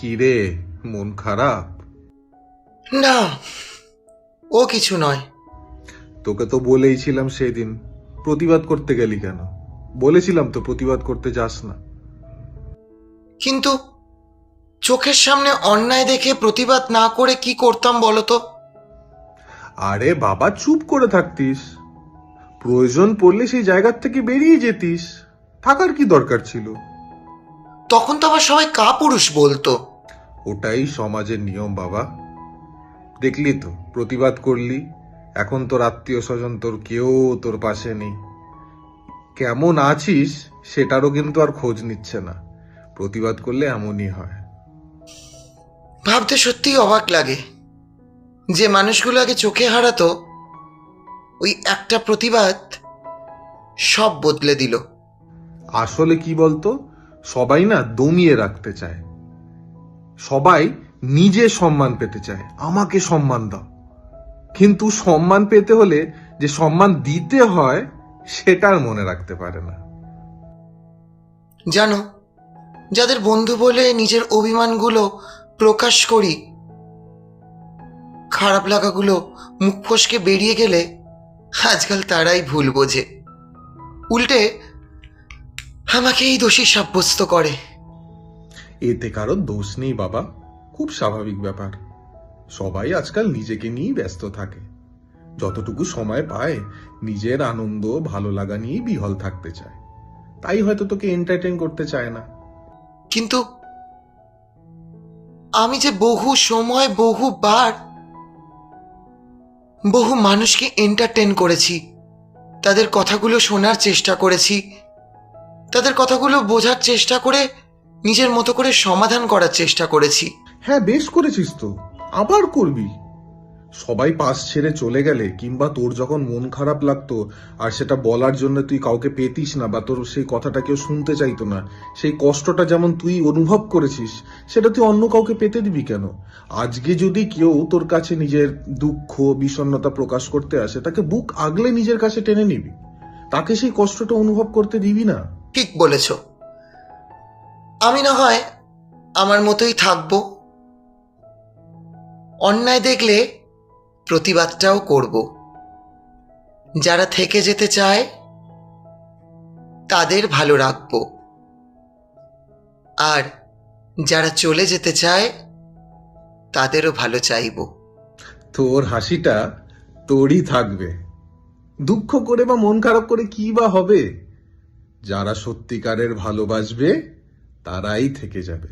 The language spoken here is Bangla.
কি রে, মন খারাপ? না, ও কিছু নয়। তোকে তো বলেইছিলাম সেদিন, প্রতিবাদ করতে গেলি কেন? বলেছিলাম তো প্রতিবাদ করতে যাস না। কিন্তু চোখের সামনে অন্যায় দেখে প্রতিবাদ না করে কি করতাম বলতো? আরে বাবা, চুপ করে থাকতিস। প্রয়োজন পড়লে সেই জায়গার থেকে বেরিয়ে যেতিস। থাকার কি দরকার ছিল? তখন তো আবার সবাই কাপুরুষ বলতো। ওটাই সমাজের নিয়ম বাবা। দেখলি তো, প্রতিবাদ করলি, এখন তোর আত্মীয় স্বজন তোর কেউ তোর পাশে নেই। কেমন আছিস সেটারও কিন্তু আর খোঁজ নিচ্ছে না। প্রতিবাদ করলে এমনই হয়। ভাবতে সত্যিই অবাক লাগে, যে মানুষগুলো আগে চোখে হারাতো, ওই একটা প্রতিবাদ সব বদলে দিল। আসলে কি বলতো, সবাই না দমিয়ে রাখতে চায়। সবাই নিজে সম্মান পেতে চায়, আমাকে সম্মান দাও। কিন্তু সম্মান পেতে হলে যে সম্মান দিতে হয় সেটার মনে রাখতে পারে না। জানো, যাদের বন্ধু বলে নিজের অভিমানগুলো প্রকাশ করি, খারাপ লাগাগুলো মুখ ফসকে বেরিয়ে গেলে আজকাল তারাই ভুল বোঝে, উল্টে আমাকেই দোষী সাব্যস্ত করে। এতে কারো দোষ নেই বাবা, খুব স্বাভাবিক ব্যাপার। সবাই আজকাল নিজেকে নিয়েই ব্যস্ত থাকে। যতটুকু সময় পায় নিজের আনন্দ ভালো লাগা নিয়েই বিহল থাকতে চায়। তাই হয়তো তোকে এন্টারটেইন করতে চায় না। কিন্তু আমি যে বহু সময়, বহুবার, বহু মানুষকে এন্টারটেন করেছি, তাদের কথাগুলো শোনার চেষ্টা করেছি, তাদের কথাগুলো বোঝার চেষ্টা করে নিজের মতো করে সমাধান করার চেষ্টা করেছি। হ্যাঁ, বেশ করেছিস তো, আবার করবি। সবাই পাশ ছেড়ে চলে গেলে কিংবা তোর যখন মন খারাপ লাগতো আর সেটা বলার জন্য তুই কাউকে পেতিস না বা তোর সেই কথাটা কেউ শুনতে চাইতো না, সেই কষ্টটা যেমন তুই অনুভব করেছিস সেটা তুই অন্য কাউকে পেতে দিবি কেন? আজকে যদি কেউ তোর কাছে নিজের দুঃখ বিষণ্ণতা প্রকাশ করতে আসে, তাকে বুক আগলে নিজের কাছে টেনে নিবি, তাকে সেই কষ্টটা অনুভব করতে দিবি না। ঠিক বলেছ। আমি না হয় আমার মতোই থাকবো, অন্যায় দেখলে প্রতিবাদটাও করব। যারা থেকে যেতে চায় তাদের ভালো রাখবো, আর যারা চলে যেতে চায় তাদেরও ভালো চাইবো। তোর হাসিটা তোরই থাকবে। দুঃখ করে বা মন খারাপ করে কি বা হবে? যারা সত্যিকারের ভালোবাসবে তারাই থেকে যাবে।